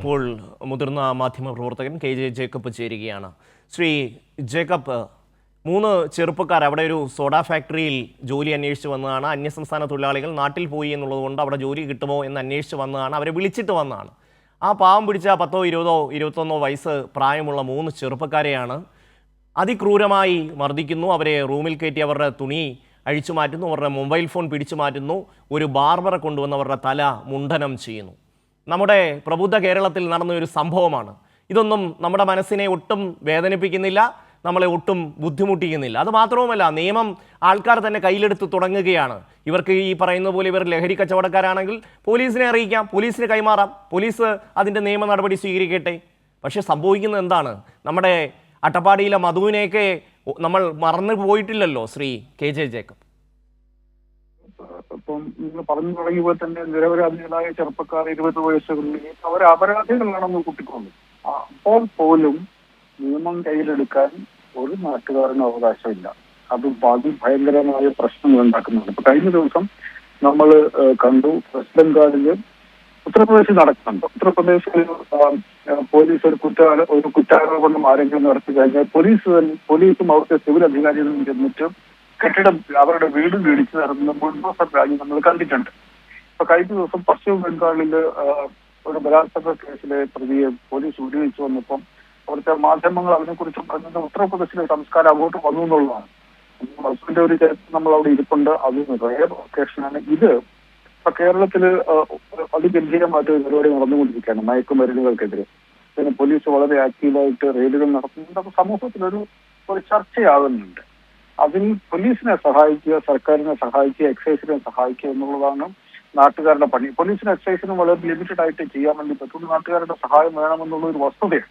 ഇപ്പോൾ മുതിർന്ന മാധ്യമപ്രവർത്തകൻ KJ ജേക്കബ് ചേരുകയാണ്. ശ്രീ ജേക്കബ്, 3 ചെറുപ്പക്കാർ അവിടെ ഒരു സോഡ ഫാക്ടറിയിൽ ജോലി അന്വേഷിച്ച് വന്നതാണ്. അന്യസംസ്ഥാന തൊഴിലാളികൾ നാട്ടിൽ പോയി എന്നുള്ളതുകൊണ്ട് അവിടെ ജോലി കിട്ടുമോ എന്ന് അന്വേഷിച്ച് വന്നതാണ്. അവരെ വിളിച്ചിട്ട് വന്നതാണ്. ആ പാവം പിടിച്ച 10, 20, 21 വയസ്സ് പ്രായമുള്ള 3 ചെറുപ്പക്കാരെയാണ് അതിക്രൂരമായി മർദ്ദിക്കുന്നു. അവരെ റൂമിൽ കയറ്റി അവരുടെ തുണി അഴിച്ചു മാറ്റുന്നു, അവരുടെ മൊബൈൽ ഫോൺ പിടിച്ചു മാറ്റുന്നു, ഒരു ബാർബറെ കൊണ്ടുവന്ന് അവരുടെ തല മുണ്ഡനം ചെയ്യുന്നു. നമ്മുടെ പ്രബുദ്ധ കേരളത്തിൽ നടന്ന ഒരു സംഭവമാണ്. ഇതൊന്നും നമ്മുടെ മനസ്സിനെ ഒട്ടും വേദനിപ്പിക്കുന്നില്ല, നമ്മളെ ഒട്ടും ബുദ്ധിമുട്ടിക്കുന്നില്ല. അത് മാത്രവുമല്ല, നിയമം ആൾക്കാർ തന്നെ കയ്യിലെടുത്ത് തുടങ്ങുകയാണ്. ഇവർക്ക് ഈ പറയുന്ന പോലെ ഇവർ ലഹരി കച്ചവടക്കാരാണെങ്കിൽ പോലീസിനെ അറിയിക്കാം, പോലീസിന് കൈമാറാം, പോലീസ് അതിൻ്റെ നിയമ നടപടി സ്വീകരിക്കട്ടെ. പക്ഷെ സംഭവിക്കുന്നത് എന്താണ്? നമ്മുടെ അട്ടപ്പാടിയിലെ മധുവിനെയൊക്കെ നമ്മൾ മറന്നു പോയിട്ടില്ലല്ലോ ശ്രീ KJ ജേക്കബ്. ഇപ്പം നിങ്ങൾ പറഞ്ഞു തുടങ്ങിയപ്പോൾ തന്നെ നിരപരാധികളായ ചെറുപ്പക്കാർ 20 വയസ്സുകളിൽ അവർ അപരാധികളാണെന്ന് കുട്ടിക്കൊണ്ടു. അപ്പോൾ പോലും നിയമം കയ്യിലെടുക്കാൻ ഒരു നാട്ടുകാരനും അവകാശമില്ല. അത് ഭയങ്കരമായ പ്രശ്നങ്ങൾ ഉണ്ടാക്കുന്നുണ്ട്. ഇപ്പൊ കഴിഞ്ഞ ദിവസം നമ്മൾ കണ്ടു, വെസ്റ്റ് ബംഗാളില് ഉത്തർപ്രദേശിൽ നടക്കുന്നുണ്ട്. ഉത്തർപ്രദേശിൽ പോലീസ് ഒരു കുറ്റാരോപണം ആരെങ്കിലും നടത്തി കഴിഞ്ഞാൽ പോലീസും അവിടുത്തെ സിവിൽ അധികാരികളും ചെന്നിട്ട് കെട്ടിടം അവരുടെ വീട് ഇടിച്ചു നടത്തുന്ന ബുൾഡോസർ രാജ്യം നമ്മൾ കണ്ടിട്ടുണ്ട്. ഇപ്പൊ കഴിഞ്ഞ ദിവസം പശ്ചിമ ബംഗാളില് ഒരു ബലാത്സംഗ കേസിലെ പ്രതിയെ പോലീസ് വിടുവിച്ചു വന്നപ്പം അവിടുത്തെ മാധ്യമങ്ങൾ അതിനെക്കുറിച്ച് പറഞ്ഞത് ഉത്തർപ്രദേശിലെ സംസ്കാരം അങ്ങോട്ട് വന്നു എന്നുള്ളതാണ്. ബസ്സിന്റെ ഒരു ചരിത്രം നമ്മൾ അവിടെ ഇരിപ്പുണ്ട്. അത് റെയർ ഒക്കേഷനാണ് ഇത്. ഇപ്പൊ കേരളത്തില് അതിഗംഭീരമായിട്ട് പരിപാടി നടന്നുകൊണ്ടിരിക്കുകയാണ് മയക്കുമരുന്നുകൾക്കെതിരെ. പിന്നെ പോലീസ് വളരെ ആക്റ്റീവായിട്ട് റെയ്ഡുകൾ നടത്തുന്നുണ്ട്. അപ്പൊ സമൂഹത്തിലൊരു ചർച്ചയാകുന്നുണ്ട്. അതിൽ പോലീസിനെ സഹായിക്കുക, സർക്കാരിനെ സഹായിക്കുക, എക്സൈസിനെ സഹായിക്കുക എന്നുള്ളതാണ് നാട്ടുകാരുടെ പണി. പോലീസിനും എക്സൈസിനും വളരെ ലിമിറ്റഡ് ആയിട്ട് ചെയ്യാൻ വേണ്ടി പറ്റും. നാട്ടുകാരുടെ സഹായം വേണമെന്നുള്ള ഒരു വസ്തുതയാണ്.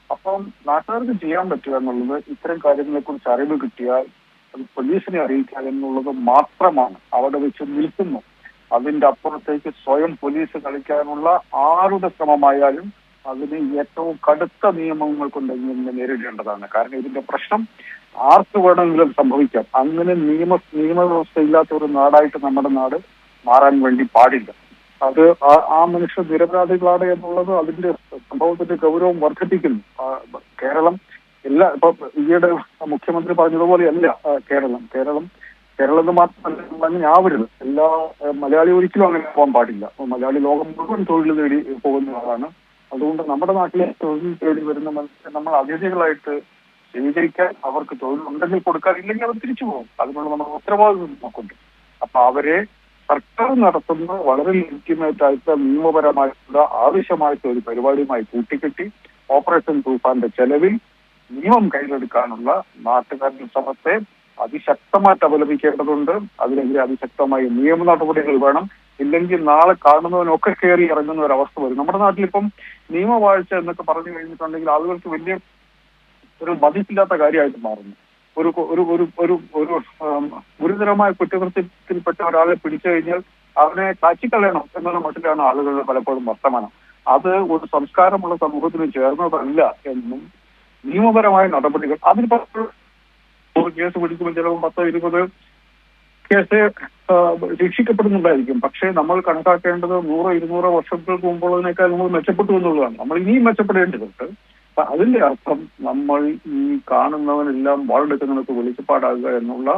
അപ്പം നാട്ടുകാർക്ക് ചെയ്യാൻ പറ്റുക എന്നുള്ളത് ഇത്തരം കാര്യങ്ങളെ കുറിച്ച് അറിവ് കിട്ടിയാൽ അത് പോലീസിനെ അറിയിക്കുക എന്നുള്ളത് മാത്രമാണ്. അവിടെ വെച്ച് നിൽക്കുന്നു. അതിന്റെ അപ്പുറത്തേക്ക് സ്വയം പോലീസ് കളിക്കാനുള്ള ആരുടെ ശ്രമമായാലും അതിന് ഏറ്റവും കടുത്ത നിയമങ്ങൾ കൊണ്ട് നേരിടേണ്ടതാണ്. കാരണം ഇതിന്റെ പ്രശ്നം ആർക്ക് വേണമെങ്കിലും സംഭവിക്കാം. അങ്ങനെ നിയമവ്യവസ്ഥ ഇല്ലാത്ത ഒരു നാടായിട്ട് നമ്മുടെ നാട് മാറാൻ വേണ്ടി പാടില്ല. അത് ആ മനുഷ്യർ നിരപരാധികളാണ് എന്നുള്ളത് അതിന്റെ സംഭവത്തിന്റെ ഗൗരവം വർദ്ധിപ്പിക്കുന്നു. കേരളം ഇപ്പൊ ഈയിടെ മുഖ്യമന്ത്രി പറഞ്ഞതുപോലെയല്ല കേരളം എന്ന് മാത്രമല്ല അങ്ങനെ ആവരുത്. മലയാളി ഒരിക്കലും അങ്ങനെ പോകാൻ പാടില്ല. മലയാളി ലോകം മുഴുവൻ തൊഴിൽ തേടി പോകുന്ന ആളാണ്. അതുകൊണ്ട് നമ്മുടെ നാട്ടിലെ തൊഴിൽ തേടി വരുന്ന മനുഷ്യർ നമ്മൾ അതിഥികളായിട്ട് സ്വീകരിക്കാൻ, അവർക്ക് തൊഴിലുണ്ടെങ്കിൽ കൊടുക്കാൻ, ഇല്ലെങ്കിൽ അവർ തിരിച്ചു പോകും. അതിനുള്ള നമ്മുടെ ഉത്തരവാദിത്വം നമുക്കുണ്ട്. അപ്പൊ അവരെ സർക്കാർ നടത്തുന്ന വളരെ ലെജിറ്റിമേറ്റ് ആയിട്ടുള്ള നിയമപരമായിട്ടുള്ള ആവശ്യമായിട്ടുള്ള ഒരു പരിപാടിയുമായി കൂട്ടിക്കെട്ടി ഓപ്പറേഷൻ തൂഫാന്റെ ചെലവിൽ നിയമം കയ്യിലെടുക്കാനുള്ള നാട്ടുകാരുടെ ശ്രമത്തെ അതിശക്തമായിട്ട് അപലപിക്കേണ്ടതുണ്ട്. അതിനെതിരെ അതിശക്തമായ നിയമ നടപടികൾ വേണം. ഇല്ലെങ്കിൽ നാളെ കാണുന്നവനൊക്കെ കയറി ഇറങ്ങുന്ന ഒരു അവസ്ഥ വരും. നമ്മുടെ നാട്ടിലിപ്പം നിയമവാഴ്ച എന്നൊക്കെ പറഞ്ഞു കഴിഞ്ഞിട്ടുണ്ടെങ്കിൽ ആളുകൾക്ക് വലിയ ഒരു മതിപ്പില്ലാത്ത കാര്യമായിട്ട് മാറുന്നു. ഒരു ഗുരുതരമായ കുറ്റകൃത്യത്തിൽപ്പെട്ട ഒരാളെ പിടിച്ചു കഴിഞ്ഞാൽ അവനെ കാച്ചിക്കളയണം എന്നുള്ള മട്ടിലാണ് ആളുകളുടെ പലപ്പോഴും വർത്തമാനം. അത് ഒരു സംസ്കാരമുള്ള സമൂഹത്തിന് ചേർന്നതല്ല എന്നും നിയമപരമായ നടപടികൾ അതിന് കേസ് പിടിക്കുമ്പോൾ ചിലപ്പോൾ 10, 20 കേസ് ശിക്ഷിക്കപ്പെടുന്നുണ്ടായിരിക്കും. പക്ഷേ നമ്മൾ കണക്കാക്കേണ്ടത് 100, 200 വർഷങ്ങൾക്ക് മുമ്പുള്ളതിനേക്കാൾ നമ്മൾ മെച്ചപ്പെട്ടു എന്നുള്ളതാണ്. നമ്മൾ ഇനിയും മെച്ചപ്പെടേണ്ടതുണ്ട്. അതിന്റെ അർത്ഥം നമ്മൾ ഈ കാണുന്നവനെല്ലാം വാളെടുക്കുന്നതിനൊക്കെ വെളിച്ചപ്പാടാകുക എന്നുള്ള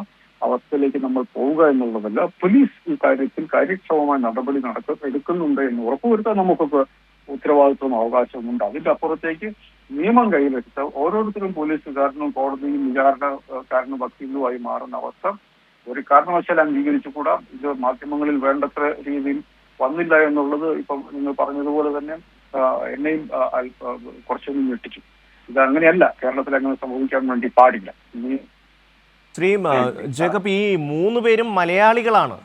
അവസ്ഥയിലേക്ക് നമ്മൾ പോവുക എന്നുള്ളതല്ല. പോലീസ് ഈ കാര്യത്തിൽ കാര്യക്ഷമമായ നടപടി എടുക്കുന്നുണ്ട് എന്ന് ഉറപ്പുവരുത്താൻ നമുക്കൊക്കെ ഉത്തരവാദിത്വവും അവകാശവുമുണ്ട്. അതിന്റെ അപ്പുറത്തേക്ക് നിയമം കയ്യിലെടുത്ത് ഓരോരുത്തരും പോലീസുകാരനും കോടതിയും വിചാരണക്കാരനും വക്കീലുമായി മാറുന്ന അവസ്ഥ ഒരു കാരണവശാൽ അംഗീകരിച്ചുകൂടാ. ഇത് മാധ്യമങ്ങളിൽ വേണ്ടത്ര രീതിയിൽ വന്നില്ല എന്നുള്ളത് ഇപ്പം നിങ്ങൾ പറഞ്ഞതുപോലെ തന്നെ എന്നെയും കുറച്ചൊന്നും ഞെട്ടിച്ചു. ഇത് അങ്ങനെയല്ല, കേരളത്തിൽ അങ്ങനെ സംഭവിക്കാൻ വേണ്ടി പാടില്ല. ശ്രീ ജേക്കബ്, ഈ 3 പേരും മലയാളികളാണ്.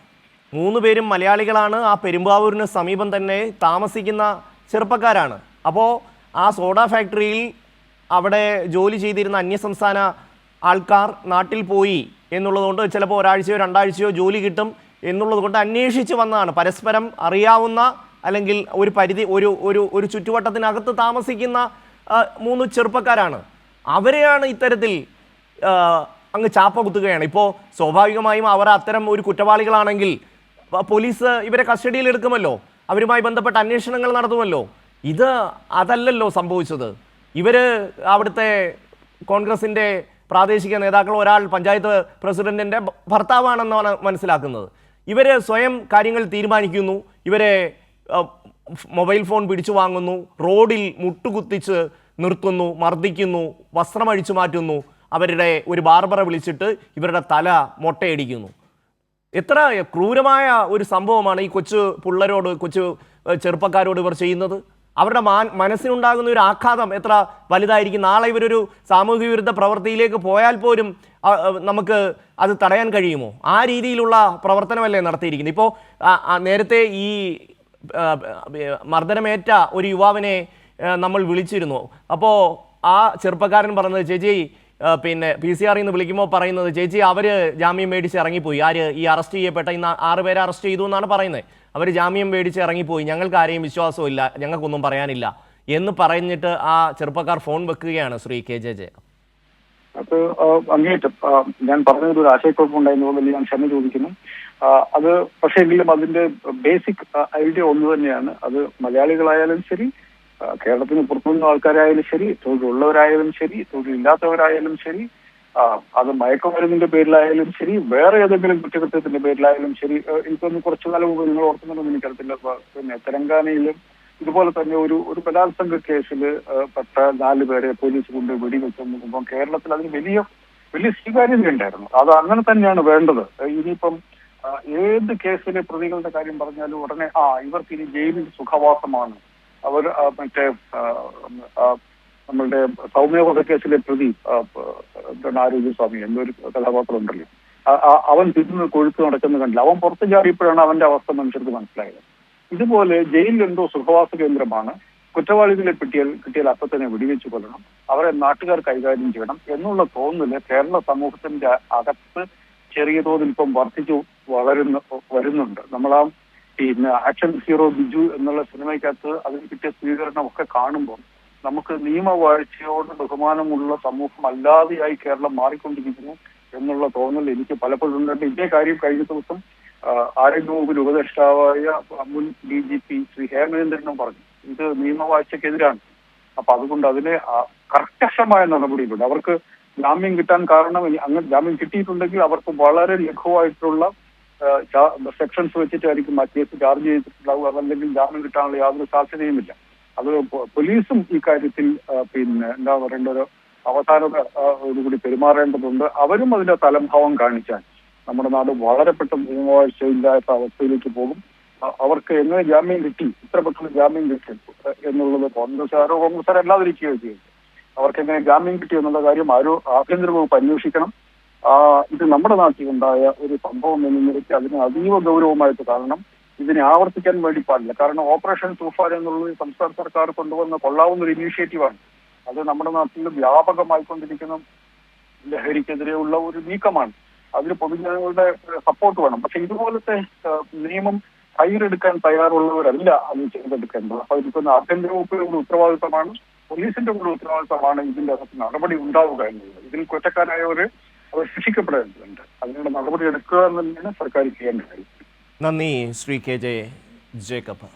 3 പേരും മലയാളികളാണ്. ആ പെരുമ്പാവൂരിന് സമീപം തന്നെ താമസിക്കുന്ന ചെറുപ്പക്കാരാണ്. അപ്പോൾ ആ സോഡ ഫാക്ടറിയിൽ അവിടെ ജോലി ചെയ്തിരുന്ന അന്യസംസ്ഥാന ആൾക്കാർ നാട്ടിൽ പോയി എന്നുള്ളതുകൊണ്ട് ചിലപ്പോൾ ഒരാഴ്ചയോ 2 ആഴ്ചയോ ജോലി കിട്ടും എന്നുള്ളത് കൊണ്ട് അന്വേഷിച്ച് വന്നതാണ്. പരസ്പരം അറിയാവുന്ന അല്ലെങ്കിൽ ഒരു പരിധി ഒരു ചുറ്റുവട്ടത്തിനകത്ത് താമസിക്കുന്ന 3 ചെറുപ്പക്കാരാണ്. അവരെയാണ് ഇത്തരത്തിൽ അങ്ങ് ചാപ്പ കുത്തുകയാണ്. ഇപ്പോൾ സ്വാഭാവികമായും അവർ അത്തരം ഒരു കുറ്റവാളികളാണെങ്കിൽ പോലീസ് ഇവരെ കസ്റ്റഡിയിൽ എടുക്കുമല്ലോ, അവരുമായി ബന്ധപ്പെട്ട അന്വേഷണങ്ങൾ നടത്തുമല്ലോ. ഇത് അതല്ലല്ലോ സംഭവിച്ചത്. ഇവര് അവിടുത്തെ കോൺഗ്രസിന്റെ പ്രാദേശിക നേതാക്കൾ ഒരാൾ പഞ്ചായത്ത് പ്രസിഡന്റിന്റെ ഭർത്താവാണെന്നാണ് മനസ്സിലാക്കുന്നത്. ഇവര് സ്വയം കാര്യങ്ങൾ തീരുമാനിക്കുന്നു. ഇവരെ മൊബൈൽ ഫോൺ പിടിച്ചു വാങ്ങുന്നു, റോഡിൽ മുട്ടുകുത്തിച്ച് നിർത്തുന്നു, മർദ്ദിക്കുന്നു, വസ്ത്രം അഴിച്ചു മാറ്റുന്നു, അവരുടെ ഒരു ബാർബറെ വിളിച്ചിട്ട് ഇവരുടെ തല മൊട്ടയടിക്കുന്നു. എത്ര ക്രൂരമായ ഒരു സംഭവമാണ് ഈ കൊച്ചു പിള്ളേരോട്, കൊച്ചു ചെറുപ്പക്കാരോട് ഇവർ ചെയ്യുന്നത്. അവരുടെ മനസ്സിനുണ്ടാകുന്ന ഒരു ആഘാതം എത്ര വലുതായിരിക്കും. നാളെ ഇവരൊരു സാമൂഹ്യ വിരുദ്ധ പ്രവൃത്തിയിലേക്ക് പോയാൽ പോലും നമുക്ക് അത് തടയാൻ കഴിയുമോ? ആ രീതിയിലുള്ള പ്രവർത്തനമല്ലേ നടത്തിയിരിക്കുന്നത്. ഇപ്പോൾ നേരത്തെ ഈ മർദ്ദനമേറ്റ ഒരു യുവാവിനെ നമ്മൾ വിളിച്ചിരുന്നു. അപ്പോൾ ആ ചെറുപ്പക്കാരൻ പറഞ്ഞത്, ചേച്ചി പിന്നെ PCR നിന്ന് വിളിക്കുമ്പോൾ പറയുന്നത്, ചേച്ചി അവർ ജാമ്യം മേടിച്ച് ഇറങ്ങിപ്പോയി. ആര്? ഈ അറസ്റ്റ് ചെയ്യപ്പെട്ട ഇന്ന് 6 പേരെ അറസ്റ്റ് ചെയ്തു എന്നാണ് പറയുന്നത്. അവർ ജാമ്യം മേടിച്ച് ഇറങ്ങിപ്പോയി, ഞങ്ങൾക്ക് ആരെയും വിശ്വാസമില്ല, ഞങ്ങൾക്കൊന്നും പറയാനില്ല എന്ന് പറഞ്ഞിട്ട് ആ ചെറുപ്പക്കാർ ഫോൺ വെക്കുകയാണ്. Shri KJ Jacob. അത് അങ്ങേറ്റം ഞാൻ പറഞ്ഞതിൽ ഒരു ആശയക്കുഴപ്പമുണ്ടായിരുന്നതിൽ ഞാൻ ക്ഷമ ചോദിക്കുന്നു. അത് പക്ഷേ എങ്കിലും അതിന്റെ ബേസിക് ഐഡിയ ഒന്ന് തന്നെയാണ്. അത് മലയാളികളായാലും ശരി, കേരളത്തിന് പുറത്തുനിന്ന ആൾക്കാരായാലും ശരി, തൊഴിലുള്ളവരായാലും ശരി, തൊഴിലില്ലാത്തവരായാലും ശരി, അത് മയക്കുമരുന്നിന്റെ പേരിലായാലും ശരി, വേറെ ഏതെങ്കിലും കുറ്റകൃത്യത്തിന്റെ പേരിലായാലും ശരി. എനിക്കൊന്ന് കുറച്ചു കാലം മുമ്പ് നിങ്ങൾ ഓർക്കുന്നുണ്ടെന്ന് എനിക്കറിയില്ല, പിന്നെ തെലങ്കാനയിലും ഇതുപോലെ തന്നെ ഒരു ബലാത്സംഗ കേസിൽ പെട്ട 4 പേരെ പോലീസ് കൊണ്ട് വെടിവെച്ചു നോക്കുമ്പോൾ കേരളത്തിൽ അതിന് വലിയ സ്വീകാര്യത ഉണ്ടായിരുന്നു. അത് അങ്ങനെ തന്നെയാണ് വേണ്ടത്. ഇനിയിപ്പം ഏത് കേസിലെ പ്രതികളുടെ കാര്യം പറഞ്ഞാലും ഉടനെ ഇവർക്ക് ഇനി ജയിലിൽ സുഖവാസമാണ്, അവർ മറ്റേ നമ്മളുടെ സൗമ്യ വധക്കേസിലെ പ്രതി ആരോഗ്യസ്വാമി എന്നൊരു കഥാപാത്രം ഉണ്ടല്ലോ, അവൻ തിരിഞ്ഞ് കൊഴുത്ത് നടക്കുന്ന കണ്ടില്ല. അവൻ പുറത്തു ചാടിയപ്പോഴാണ് അവന്റെ അവസ്ഥ മനുഷ്യർക്ക് മനസ്സിലായത്. ഇതുപോലെ ജയിലിൽ എന്തോ സുഖവാസ കേന്ദ്രമാണ്, കുറ്റവാളികളെ കിട്ടിയാൽ അപ്പൊ തന്നെ വെടിവെച്ച് കൊല്ലണം, അവരെ നാട്ടുകാർ കൈകാര്യം ചെയ്യണം എന്നുള്ള തോന്നല് കേരള സമൂഹത്തിന്റെ അകത്ത് ചെറിയ തോതിൽ ഇപ്പം വർദ്ധിച്ചു വരുന്നുണ്ട്. നമ്മളാ പിന്നെ ആക്ഷൻ ഹീറോ ബിജു എന്നുള്ള സിനിമയ്ക്കകത്ത് അതിന് കിട്ടിയ സ്വീകരണം ഒക്കെ കാണുമ്പോൾ നമുക്ക് നിയമവാഴ്ചയോട് ബഹുമാനമുള്ള സമൂഹം അല്ലാതെയായി കേരളം മാറിക്കൊണ്ടിരിക്കുന്നു എന്നുള്ള തോന്നൽ എനിക്ക് പലപ്പോഴും ഉണ്ട്. ഇതേ കാര്യം കഴിഞ്ഞ ദിവസം ആരോഗ്യവകുപ്പിൽ ഉപദേഷ്ടാവായ മുൻ DGP ശ്രീ ഹേമേന്ദ്രനും പറഞ്ഞു. ഇത് നിയമവാഴ്ചക്കെതിരാണ്. അപ്പൊ അതുകൊണ്ട് അതിന് കർക്കശമായ നടപടിയുണ്ട്. അവർക്ക് ജാമ്യം കിട്ടാൻ കാരണം, അങ്ങനെ ജാമ്യം കിട്ടിയിട്ടുണ്ടെങ്കിൽ അവർക്ക് വളരെ ലഘുവായിട്ടുള്ള സെക്ഷൻസ് വെച്ചിട്ടായിരിക്കും ആ കേസ് ചാർജ് ചെയ്തിട്ടുണ്ടാവുക. അതല്ലെങ്കിൽ ജാമ്യം കിട്ടാനുള്ള യാതൊരു സാധ്യതയുമില്ല. അത് പോലീസും ഈ കാര്യത്തിൽ പിന്നെ എന്താ പറയേണ്ട ഒരു അവസാനത്തോടുകൂടി പെരുമാറേണ്ടതുണ്ട്. അവരും അതിന്റെ തലംഭാവം കാണിച്ചാൽ നമ്മുടെ നാട് വളരെ പെട്ടെന്ന് നിയമവാഴ്ചയില്ലാത്ത അവസ്ഥയിലേക്ക് പോകും. അവർക്ക് എങ്ങനെ ജാമ്യം കിട്ടി, ഇത്ര പെട്ടെന്ന് ജാമ്യം കിട്ടി എന്നുള്ളത് കോൺഗ്രസ്സുകാരല്ലാതിരിക്കുകയോ ചെയ്യും. അവർക്ക് എങ്ങനെ ജാമ്യം കിട്ടി എന്നുള്ള കാര്യം ആഭ്യന്തര വകുപ്പ് അന്വേഷിക്കണം. ഇത് നമ്മുടെ നാട്ടിൽ ഉണ്ടായ ഒരു സംഭവം എന്ന നിലയ്ക്ക് അതിന് അതീവ ഗൗരവമായിട്ട് കാണണം. ഇതിനെ ആവർത്തിക്കാൻ വേണ്ടി പാടില്ല. കാരണം ഓപ്പറേഷൻ തൂഫാൻ എന്നുള്ളത് സംസ്ഥാന സർക്കാർ കൊണ്ടുവന്ന കൊള്ളാവുന്ന ഒരു ഇനീഷ്യേറ്റീവാണ്. അത് നമ്മുടെ നാട്ടിൽ വ്യാപകമായിക്കൊണ്ടിരിക്കുന്ന ലഹരിക്കെതിരെയുള്ള ഒരു നീക്കമാണ്. അതിന് പൊതുജനങ്ങളുടെ സപ്പോർട്ട് വേണം. പക്ഷെ ഇതുപോലത്തെ നിയമം കയ്യിലെടുക്കാൻ തയ്യാറുള്ളവരല്ല അത് ചെയ്തെടുക്കേണ്ടത്. അപ്പൊ ഇതിപ്പോ ആഭ്യന്തര വകുപ്പിന്റെ ഒരു ഉത്തരവാദിത്തമാണ്, പോലീസിന്റെ കൂടെ ഉത്തരവാദിത്തമാണ് ഇതിന്റെ അകത്ത് നടപടി ഉണ്ടാവുക എന്നുള്ളത്. ഇതിൽ കുറ്റക്കാരായവര് അവർ ശിക്ഷിക്കപ്പെടേണ്ടതുണ്ട്. അതിനുള്ള നടപടി എടുക്കുക എന്ന് തന്നെയാണ് സർക്കാർ ചെയ്യേണ്ട കാര്യം. നന്ദി ശ്രീ KJ ജേക്കബ്.